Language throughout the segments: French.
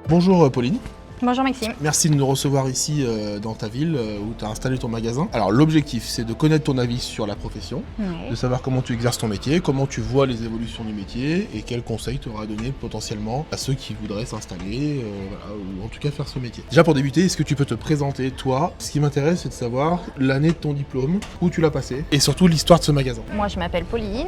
Bonjour Pauline, Bonjour Maxime. merci de nous recevoir ici dans ta ville où tu as installé ton magasin. Alors l'objectif c'est de connaître ton avis sur la profession, Oui. de savoir comment tu exerces ton métier, comment tu vois les évolutions du métier et quels conseils tu auras à donner potentiellement à ceux qui voudraient s'installer ou en tout cas faire ce métier. Déjà pour débuter, est-ce que tu peux te présenter toi? Ce qui m'intéresse c'est de savoir l'année de ton diplôme, où tu l'as passé et surtout l'histoire de ce magasin. Moi je m'appelle Pauline.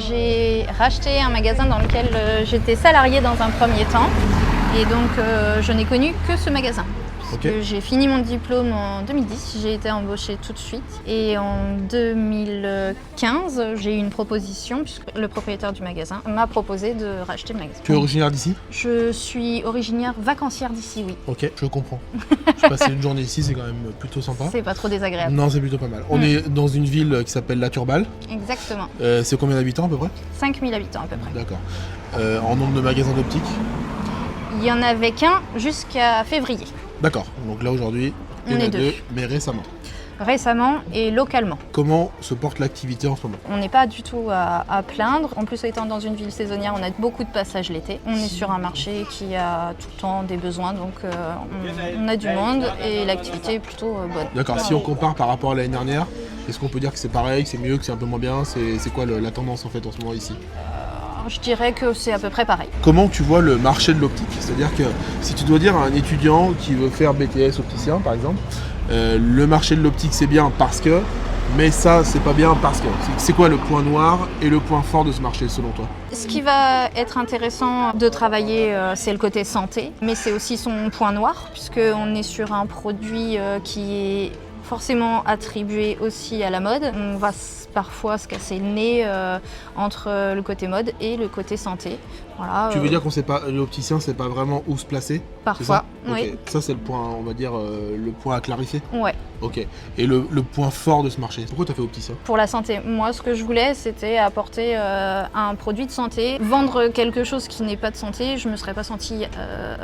J'ai racheté un magasin dans lequel j'étais salariée dans un premier temps. Et donc je n'ai connu que ce magasin. Ok. J'ai fini mon diplôme en 2010, j'ai été embauchée tout de suite. Et en 2015, j'ai eu une proposition, puisque le propriétaire du magasin m'a proposé de racheter le magasin. Tu es originaire d'ici? Je suis originaire vacancière d'ici, oui. Ok, je comprends. Je passais une journée ici, c'est quand même plutôt sympa. C'est pas trop désagréable. Non, c'est plutôt pas mal. On est dans une ville qui s'appelle La Turballe. Exactement. C'est combien d'habitants à peu près? 5000 habitants à peu près. D'accord. En nombre de magasins d'optique? Il n'y en avait qu'un jusqu'à février. D'accord. Donc là aujourd'hui, il y On en a est deux, deux. mais récemment. Récemment et localement. Comment se porte l'activité en ce moment? On n'est pas du tout à plaindre. En plus, étant dans une ville saisonnière, on a beaucoup de passages l'été. On est sur un marché qui a tout le temps des besoins, donc on a du monde et l'activité est plutôt bonne. D'accord. Si on compare par rapport à l'année dernière, est-ce qu'on peut dire que c'est pareil, que c'est mieux, que c'est un peu moins bien? C'est quoi la tendance en fait en ce moment ici? Je dirais que c'est à peu près pareil. Comment tu vois le marché de l'optique? C'est-à-dire que si tu dois dire à un étudiant qui veut faire BTS opticien par exemple, le marché de l'optique c'est bien parce que, mais ça c'est pas bien parce que. C'est quoi le point noir et le point fort de ce marché selon toi? Ce qui va être intéressant de travailler, c'est le côté santé, mais c'est aussi son point noir, puisqu'on est sur un produit qui est forcément attribué aussi à la mode. On va parfois se casser le nez entre le côté mode et le côté santé. Voilà, Tu veux dire qu'on sait pas, l'opticien sait pas vraiment où se placer? parfois, C'est ça? oui. Ok. Ça c'est le point, on va dire, le point à clarifier. Ouais. Ok. Et le point fort de ce marché? Pourquoi tu as fait opticien? Pour la santé, moi ce que je voulais c'était apporter un produit de santé. Vendre quelque chose qui n'est pas de santé, je me serais pas sentie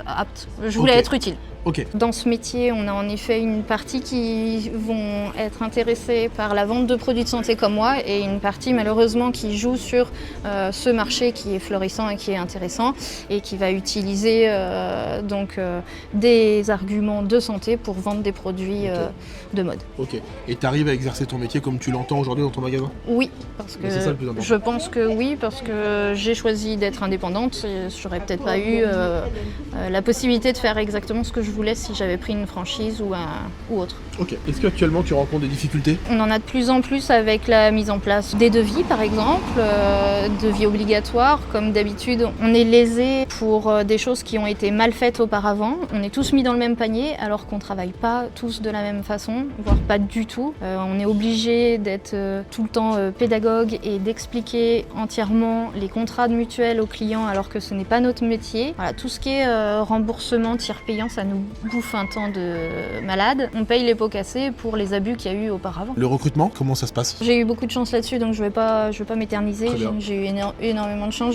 apte. Je voulais Ok. être utile. Ok. Dans ce métier, on a en effet une partie qui vont être intéressés par la vente de produits de santé comme moi et une partie malheureusement qui joue sur ce marché qui est florissant et qui est intéressant et qui va utiliser des arguments de santé pour vendre des produits de mode. Ok. Et tu arrives à exercer ton métier comme tu l'entends aujourd'hui dans ton magasin? Oui, parce que Mais c'est ça le plus important. je pense que oui, parce que j'ai choisi d'être indépendante et j'aurais peut-être pas eu la possibilité de faire exactement ce que je voulais si j'avais pris une franchise ou autre. Ok. Est-ce qu'actuellement tu rencontres des difficultés? On en a de plus en plus avec la mise en place des devis par exemple, devis obligatoires. Comme d'habitude, on est lésé pour des choses qui ont été mal faites auparavant. On est tous mis dans le même panier alors qu'on ne travaille pas tous de la même façon, voire pas du tout. On est obligé d'être tout le temps pédagogue et d'expliquer entièrement les contrats de mutuelle aux clients alors que ce n'est pas notre métier. Voilà, tout ce qui est remboursement, tiers payant, ça nous bouffe un temps de malade. On paye les pots cassés pour les abus qu'il y a eu auparavant. Le recrutement, comment ça se passe? J'ai eu beaucoup de chance là-dessus, donc je vais pas m'éterniser. Très bien. J'ai eu énormément de chance.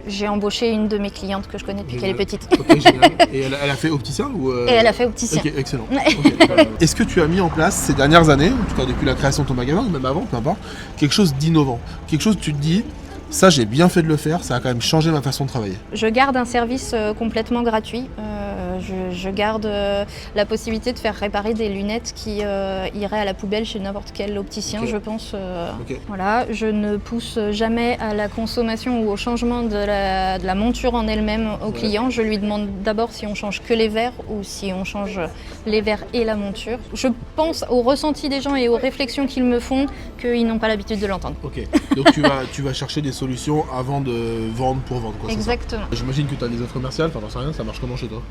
J'ai embauché une de mes clientes que je connais depuis qu'elle est petite. Ok, génial. Et elle a fait opticien ou Et elle a fait opticien. Ok, excellent. Ok. Est-ce que tu as mis en place ces dernières années, en tout cas depuis la création de ton magasin, ou même avant, peu importe, quelque chose d'innovant? Quelque chose où tu te dis, ça j'ai bien fait de le faire, ça a quand même changé ma façon de travailler. Je garde un service complètement gratuit. Je garde la possibilité de faire réparer des lunettes qui iraient à la poubelle chez n'importe quel opticien, Ok. je pense. Ok. Voilà, je ne pousse jamais à la consommation ou au changement de la monture en elle-même au Ouais. client. Je lui demande d'abord si on change que les verres ou si on change les verres et la monture. Je pense au ressenti des gens et aux réflexions qu'ils me font qu'ils n'ont pas l'habitude de l'entendre. Ok. Donc tu vas chercher des solutions avant de vendre pour vendre, quoi. c'est ça? Exactement. J'imagine que tu as des offres commerciales, enfin j'en sais rien, ça marche comment chez toi?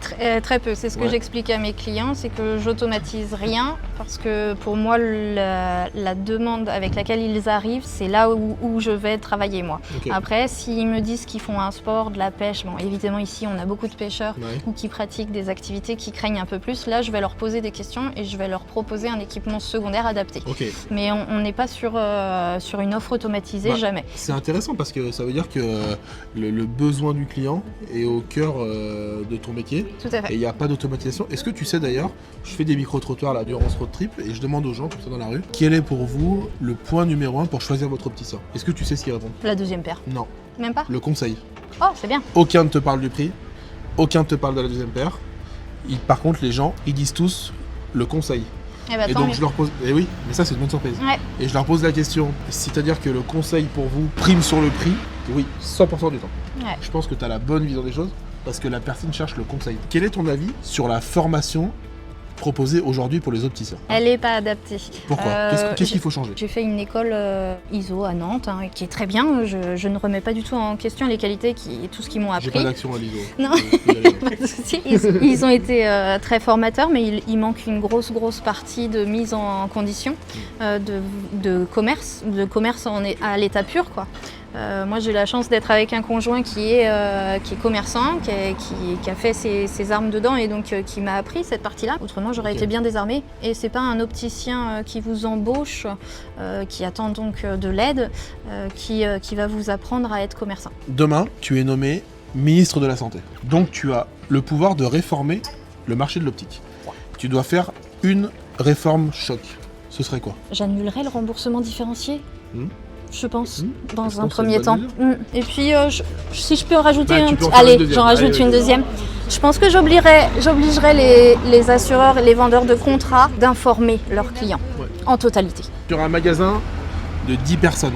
Très peu, c'est ce que Ouais. j'explique à mes clients, c'est que j'automatise rien parce que pour moi la demande avec laquelle ils arrivent, c'est là où je vais travailler moi. Ok. Après, s'ils me disent qu'ils font un sport, de la pêche, bon évidemment ici on a beaucoup de pêcheurs Ouais. ou qui pratiquent des activités qui craignent un peu plus, là je vais leur poser des questions et je vais leur proposer un équipement secondaire adapté. Ok. Mais on n'est pas sur une offre automatisée, Bah, jamais. C'est intéressant parce que ça veut dire que le besoin du client est au cœur de ton métier. Tout à Et fait. il n'y a pas d'automatisation. Est-ce que tu sais d'ailleurs, je fais des micro-trottoirs là durant ce road trip et je demande aux gens comme ça dans la rue, quel est pour vous le point numéro 1 pour choisir votre opticien? Est-ce que tu sais ce qu'ils répondent? La deuxième paire. Non. Même pas? Le conseil. Oh, c'est bien. Aucun ne te parle du prix. aucun ne te parle de la deuxième paire. Par contre, les gens, ils disent tous le conseil. Eh ben, Et tant donc mieux. je leur pose, et oui, mais ça c'est une bonne surprise. Ouais. Et je leur pose la question, c'est-à-dire que le conseil pour vous prime sur le prix? Oui, 100% du temps. Ouais. Je pense que tu as la bonne vision des choses parce que la personne cherche le conseil. Quel est ton avis sur la formation proposée aujourd'hui pour les opticiens? Elle n'est pas adaptée. Pourquoi? Qu'est-ce qu'il faut changer? J'ai fait une école ISO à Nantes, hein, qui est très bien. Je ne remets pas du tout en question les qualités, tout ce qu'ils m'ont J'ai appris. pas d'action à l'ISO. Non. Pas de souci. Ils ont été très formateurs, mais il manque une grosse partie de mise en condition, de commerce à l'état pur, quoi. Moi, j'ai eu la chance d'être avec un conjoint qui est commerçant, qui a fait ses armes dedans et donc qui m'a appris cette partie-là. Autrement, j'aurais été bien désarmée. Et c'est pas un opticien qui vous embauche, qui attend donc de l'aide, qui va vous apprendre à être commerçant. Demain, tu es nommé ministre de la Santé. Donc tu as le pouvoir de réformer le marché de l'optique. Tu dois faire une réforme choc. Ce serait quoi? J'annulerais le remboursement différencié. Je pense, dans un pense premier que c'est temps. une bonne Et puis, si je peux en rajouter Bah, un tu peux petit... en faire une Allez, deuxième. j'en rajoute Allez, une vas-y. deuxième. Je pense que j'obligerais les assureurs et les vendeurs de contrats d'informer leurs clients Ouais. en totalité. Tu auras un magasin de 10 personnes.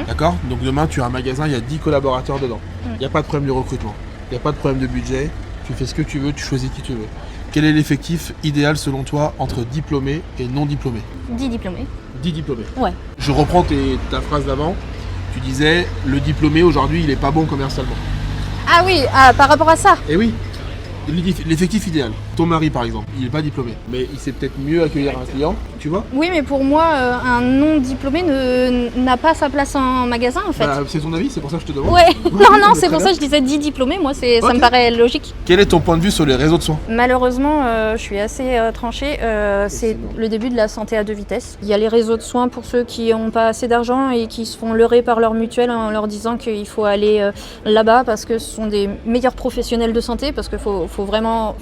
D'accord? Donc demain, tu as un magasin, il y a 10 collaborateurs dedans. Il n'y a pas de problème de recrutement. Il n'y a pas de problème de budget. Tu fais ce que tu veux, tu choisis qui tu veux. Quel est l'effectif idéal selon toi entre diplômés et non diplômés? 10 diplômés. 10 diplômés. Ouais. Je reprends ta phrase d'avant. Tu disais, le diplômé aujourd'hui, il n'est pas bon commercialement. Ah oui, par rapport à ça. Et oui, l'effectif idéal. Ton mari, par exemple, il n'est pas diplômé, mais il sait peut-être mieux accueillir un client, tu vois? Oui, mais pour moi, un non-diplômé n'a pas sa place en magasin, en fait. Bah, c'est ton avis, c'est pour ça que je te demande. Ouais, non, c'est Très pour bien. ça que je disais 10 diplômés, moi, ça Ok. me paraît logique. Quel est ton point de vue sur les réseaux de soins? Malheureusement, je suis assez tranchée. C'est le début de la santé à deux vitesses. Il y a les réseaux de soins pour ceux qui n'ont pas assez d'argent et qui se font leurrer par leur mutuelle en leur disant qu'il faut aller là-bas parce que ce sont des meilleurs professionnels de santé, parce qu'il faut vraiment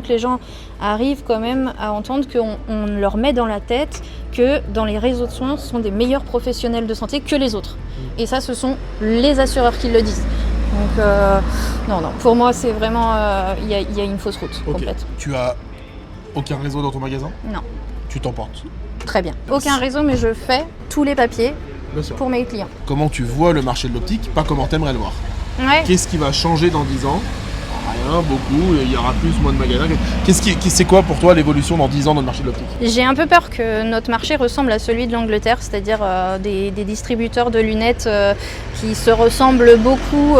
que les gens arrivent quand même à entendre qu'on leur met dans la tête que dans les réseaux de soins, ce sont des meilleurs professionnels de santé que les autres. Et ça, ce sont les assureurs qui le disent. Donc, non, pour moi, c'est vraiment... Il y a une fausse route Ok. complète. Tu as aucun réseau dans ton magasin? Non, Tu t'emportes. très bien. Aucun réseau, mais je fais tous les papiers Bien sûr. pour mes clients. Comment tu vois le marché de l'optique, pas comment t'aimerais le voir. Ouais. Qu'est-ce qui va changer dans 10 ans? Rien, beaucoup, il y aura plus, moins de magasins. C'est quoi pour toi l'évolution dans 10 ans dans le marché de l'optique? J'ai un peu peur que notre marché ressemble à celui de l'Angleterre, c'est-à-dire des distributeurs de lunettes qui se ressemblent beaucoup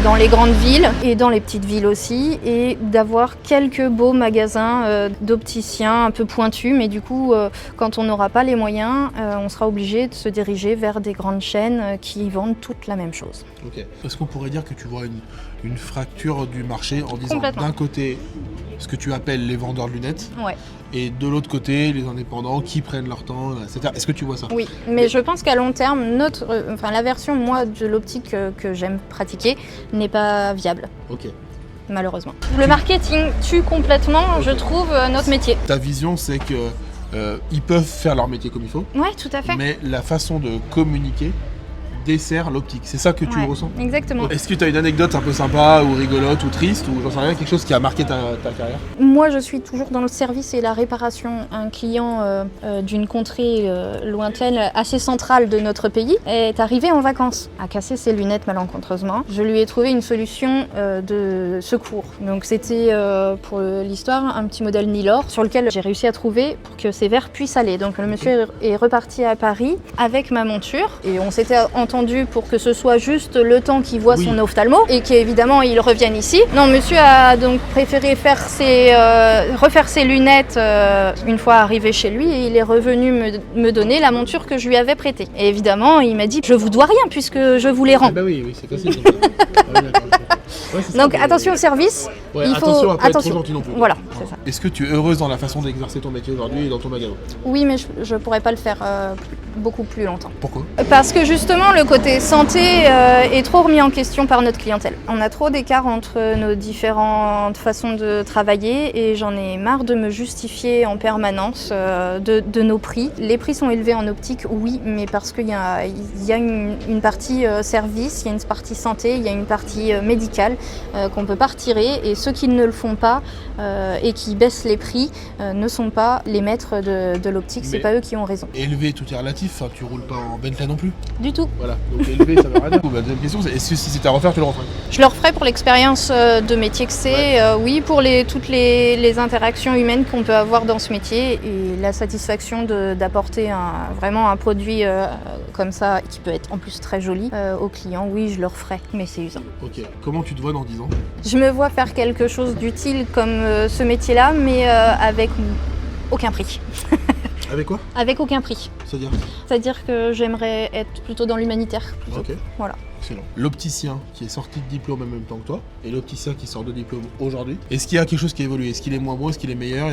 dans les grandes villes et dans les petites villes aussi, et d'avoir quelques beaux magasins d'opticiens un peu pointus, mais du coup, quand on n'aura pas les moyens, on sera obligé de se diriger vers des grandes chaînes qui vendent toutes la même chose. Ok. Est-ce qu'on pourrait dire que tu vois une fracture du marché en disant Complètement. d'un côté ce que tu appelles les vendeurs de lunettes Ouais. et de l'autre côté les indépendants qui prennent leur temps, etc. Est-ce que tu vois ça? Oui, mais je pense qu'à long terme, la version moi de l'optique que j'aime pratiquer n'est pas viable, Ok. malheureusement. Le marketing tue complètement, je trouve, notre métier. Ta vision c'est que ils peuvent faire leur métier comme il faut, Ouais, tout à fait. mais la façon de communiquer dessert l'optique. C'est ça que tu Ouais, ressens? exactement. Est-ce que tu as une anecdote un peu sympa ou rigolote ou triste ou j'en sais rien, quelque chose qui a marqué ta carrière? Moi, je suis toujours dans le service et la réparation. Un client d'une contrée lointaine, assez centrale de notre pays, est arrivé en vacances, a cassé ses lunettes malencontreusement. Je lui ai trouvé une solution de secours. Donc c'était pour l'histoire un petit modèle Nilor sur lequel j'ai réussi à trouver pour que ses verres puissent aller. Donc le monsieur est reparti à Paris avec ma monture et on s'était entendu pour que ce soit juste le temps qu'il voit Oui. son ophtalmo et qu'évidemment il revienne ici. Non, monsieur a donc préféré refaire ses lunettes une fois arrivé chez lui et il est revenu me donner la monture que je lui avais prêtée. Et évidemment, il m'a dit « je vous dois rien puisque je vous les rends ». Bah oui, c'est facile. Comme ça. Ah oui, d'accord, je comprends. Ouais, c'est ça, Donc mais- attention au service, Ouais, il faut... attention à pas être trop gentil non plus. Voilà, c'est ça. Est-ce que tu es heureuse dans la façon d'exercer ton métier aujourd'hui et dans ton magasin? Oui, mais je pourrais pas le faire beaucoup plus longtemps. Pourquoi? Parce que justement, le côté santé est trop remis en question par notre clientèle. On a trop d'écart entre nos différentes façons de travailler et j'en ai marre de me justifier en permanence de nos prix. Les prix sont élevés en optique, oui, mais parce qu'il y a une partie service, il y a une partie santé, il y a une partie médicale local qu'on ne peut pas retirer, et ceux qui ne le font pas et qui baissent les prix ne sont pas les maîtres de l'optique, c'est Mais- pas eux qui ont raison. Élevé, tout est relatif, enfin, tu roules pas en Bentley non plus. Du tout. Voilà, donc élevé, ça veut rien dire. La deuxième question, c'est est-ce que si c'était à refaire, tu le referais? Je le referai pour l'expérience de métier que c'est, oui, pour toutes les interactions humaines qu'on peut avoir dans ce métier et la satisfaction d'apporter vraiment un produit comme ça, qui peut être en plus très joli, aux clients, oui, je le referai, mais c'est usant. Ok, comment tu te vois dans 10 ans? Je me vois faire quelque chose d'utile comme ce métier-là, mais avec aucun prix. Avec quoi? Avec aucun prix. C'est-à-dire? C'est-à-dire que j'aimerais être plutôt dans l'humanitaire. plutôt. Ok. Voilà. Excellent. L'opticien qui est sorti de diplôme en même temps que toi et l'opticien qui sort de diplôme aujourd'hui, est-ce qu'il y a quelque chose qui a évolué? Est-ce qu'il est moins bon? Est-ce qu'il est meilleur?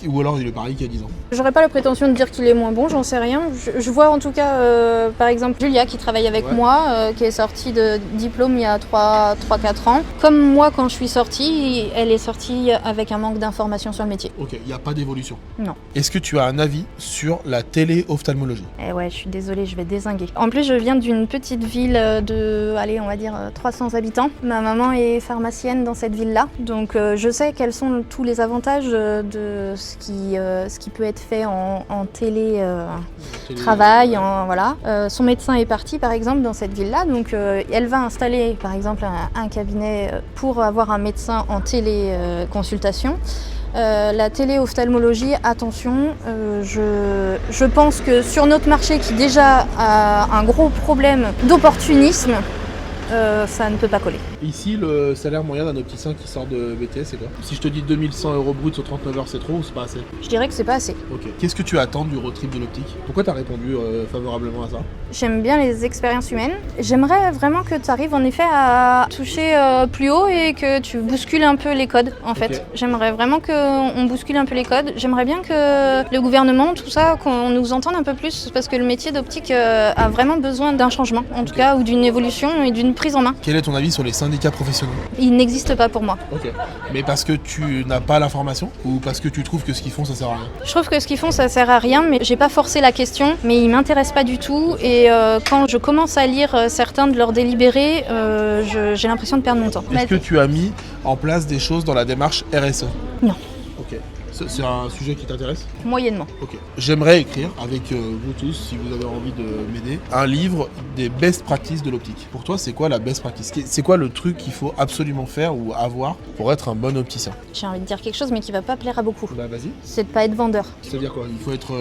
Ou alors il est pareil qu'il y a 10 ans? J'aurais pas la prétention de dire qu'il est moins bon, j'en sais rien. Je vois en tout cas, par exemple, Julia qui travaille avec moi, qui est sortie de diplôme il y a 3-4 ans. Comme moi, quand je suis sortie, elle est sortie avec un manque d'informations sur le métier. Ok, il n'y a pas d'évolution. Non. Est-ce que tu as un avis sur la téléophtalmologie? Eh ouais, je suis désolée, je vais dézinguer. En plus, je viens d'une petite ville de, allez, on va dire 300 habitants. Ma maman est pharmacienne dans cette ville-là, donc je sais quels sont tous les avantages de ce qui peut être fait en télétravail. Voilà. Son médecin est parti, par exemple, dans cette ville-là, donc elle va installer, par exemple, un cabinet pour avoir un médecin en téléconsultation. La téléophtalmologie, attention, je pense que sur notre marché qui déjà a un gros problème d'opportunisme, ça ne peut pas coller. Ici, le salaire moyen d'un opticien qui sort de BTS, c'est quoi? Si je te dis 2100 € brut sur 39 heures, c'est trop ou c'est pas assez? Je dirais que c'est pas assez. Ok. Qu'est-ce que tu attends du road trip de l'optique? Pourquoi tu as répondu favorablement à ça? J'aime bien les expériences humaines. J'aimerais vraiment que tu arrives en effet à toucher plus haut et que tu bouscules un peu les codes en fait. J'aimerais vraiment qu'on bouscule un peu les codes. J'aimerais bien que le gouvernement, tout ça, qu'on nous entende un peu plus parce que le métier d'optique a vraiment besoin d'un changement en tout cas ou d'une évolution et d'une prise en main. Quel est ton avis sur les syndicats professionnels? Il n'existe pas pour moi. Ok. Mais parce que tu n'as pas l'information ou parce que tu trouves que ce qu'ils font ça sert à rien? Je trouve que ce qu'ils font ça sert à rien, mais j'ai pas forcé la question, mais ils m'intéressent pas du tout et quand je commence à lire certains de leurs délibérés, j'ai l'impression de perdre mon temps. Est-ce que tu as mis en place des choses dans la démarche RSE? Non. Ok. C'est un sujet qui t'intéresse? Moyennement. Ok. J'aimerais écrire avec vous tous, si vous avez envie de m'aider, un livre des best practices de l'optique. Pour toi, c'est quoi la best practice? C'est quoi le truc qu'il faut absolument faire ou avoir pour être un bon opticien? J'ai envie de dire quelque chose mais qui va pas plaire à beaucoup. Bah vas-y. C'est de pas être vendeur. C'est-à-dire quoi? Il faut être...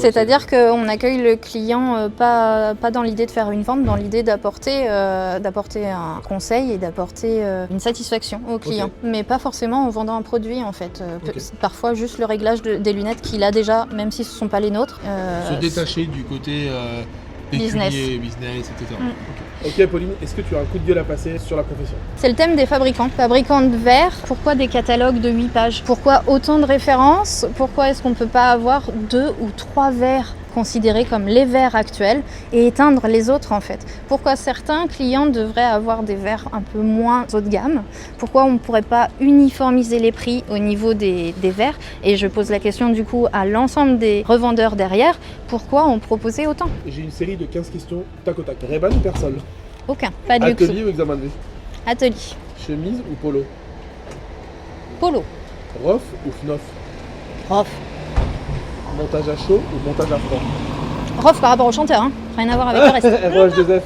C'est-à-dire qu'on accueille le client pas dans l'idée de faire une vente, dans l'idée d'apporter un conseil et d'apporter une satisfaction au client. Mais pas forcément en vendant un produit en fait. Parfois juste le réglage des lunettes qu'il a déjà, même si ce ne sont pas les nôtres. Se détacher du côté pécunier, business, etc. Ok Pauline, est-ce que tu as un coup de gueule à passer sur la profession? C'est le thème des fabricants. Fabricants de verre, pourquoi des catalogues de 8 pages? Pourquoi autant de références? Pourquoi est-ce qu'on ne peut pas avoir 2 ou 3 verres considérés comme les verres actuels et éteindre les autres en fait? Pourquoi certains clients devraient avoir des verres un peu moins haut de gamme? Pourquoi on ne pourrait pas uniformiser les prix au niveau des verres? Et je pose la question du coup à l'ensemble des revendeurs derrière, pourquoi on proposait autant? J'ai une série de 15 questions tac au tac. Ray-Ban ou Persol? Aucun, pas de luxe. Atelier ou examen de vue? Atelier. Chemise ou polo? Polo. Rof ou Fnof? Rof. Montage à chaud ou montage à froid? Rof par rapport au chanteur, hein. Rien à voir avec le reste. ROH2F.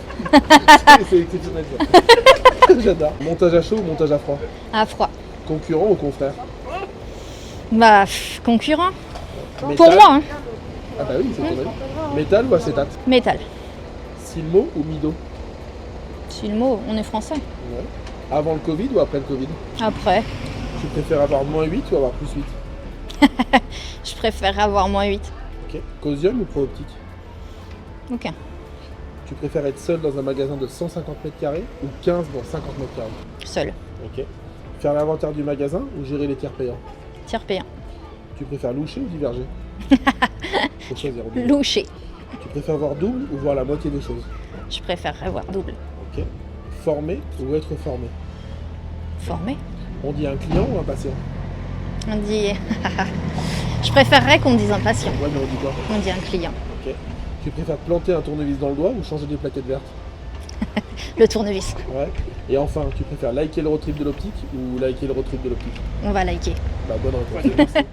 C'est exceptionnel ça. J'adore. Montage à chaud ou montage à froid? À froid. Concurrent ou confrère? Bah, concurrent. Métal. Pour moi, hein. Ah bah oui, c'est ton avis. Métal ou acétate? Métal. Silmo ou Mido? C'est le mot, on est français. Ouais. Avant le Covid ou après le Covid? Après, Tu préfères avoir -8 ou avoir +8? je préfère avoir -8. Ok. Cosium ou Pro-Optique? Aucun. Tu préfères être seul dans un magasin de 150 m² ou 15 dans 50 m²? Seul. Ok. Faire l'inventaire du magasin ou gérer les tiers payants? Tiers payant. Tu préfères loucher ou diverger? Faut choisir. Loucher. Tu préfères voir double ou voir la moitié des choses? Je préfère avoir double. Ok. Former ou être formé? Formé. On dit un client ou un patient? On dit... Je préférerais qu'on me dise un patient. Ouais, mais on dit quoi? On dit un client. Ok. Tu préfères planter un tournevis dans le doigt ou changer des plaquettes vertes? Le tournevis. Ouais. Et enfin, tu préfères liker le road trip de l'optique ou liker le road trip de l'optique? On va liker. Bah bonne réponse. Merci.